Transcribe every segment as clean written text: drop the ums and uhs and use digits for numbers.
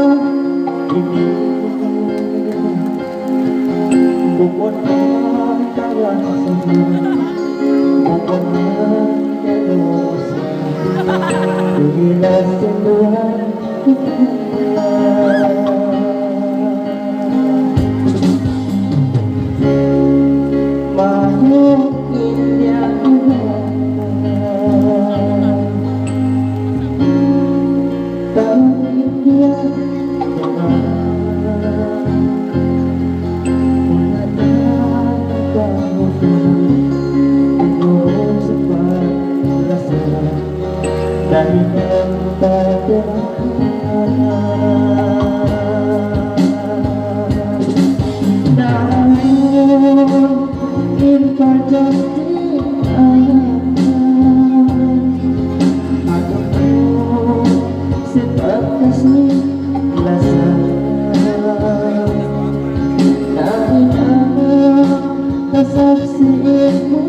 ini bukod ang tawan sa bukod ang kalusa Tuhilas tuluhan Mahal indah dari yang tak namun invajasi aku sebab kasih rasa tapi aku saksi ibu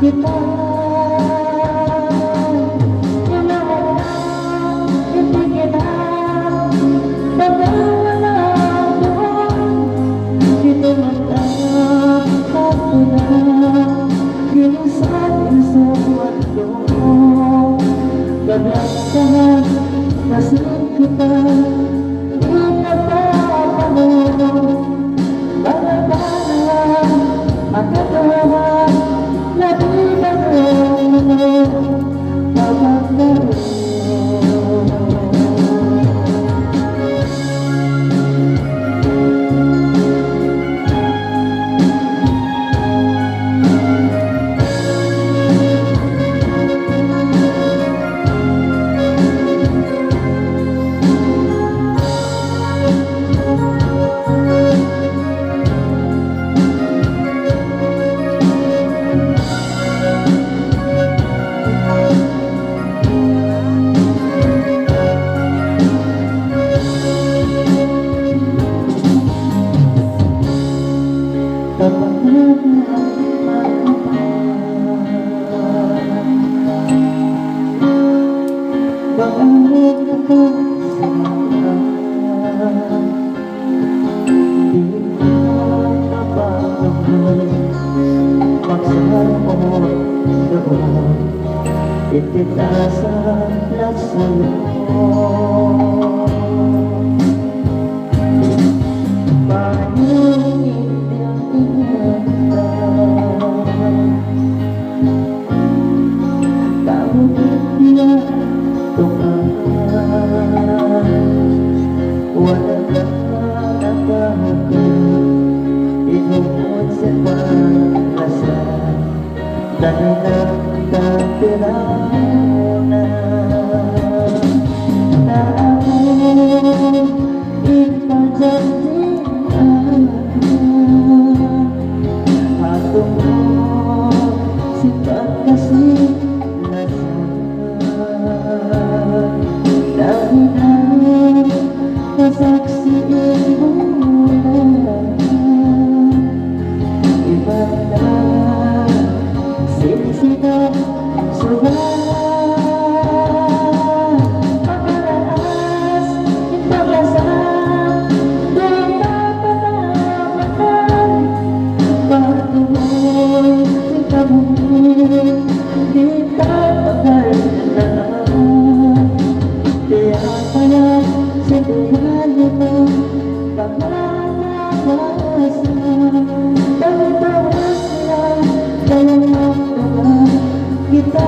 kita Ititasan na sa'yo Pangingin ang ingatan Tawagin niya tukan Wala ka nakahakan Inuod sa pag-asa Dahil nagkapirana Na ako ipagjantian Ato mo si pagkasilasan Dahil na kasaksiin mo na Iba na Sinisina surat Pagkaraas Ipaglasan Di mapapamakan Patuloy Ikabuhin Di tapagal na Di apayag Sinduhan mo Pagkarawasan Pagkarawasan Dalam waktu kita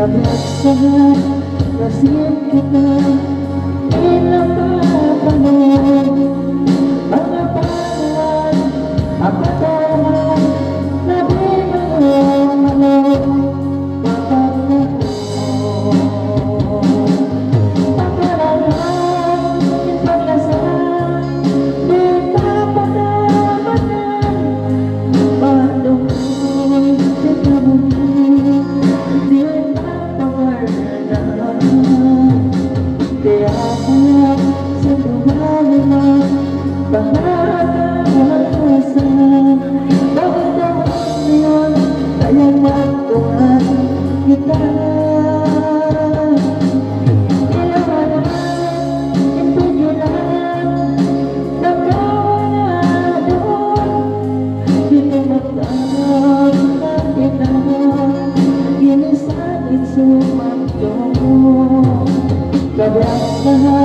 Kabagsahan, nasib kita, ilang papanong, mga pangalan, apatahan, nabi manong, mapaglaon. Pagkalahan, ipaglasan, di papagamanan, manong di kabuli, di papawarnan. Kaya kaya sa lumalimang pangakawasan, bagdawas ngayon kayang magtungan kita. Ilawanan, impigilan, nagkawala doon, kinumagdang na kita, ginisanit sumagdong. Kabagsahan,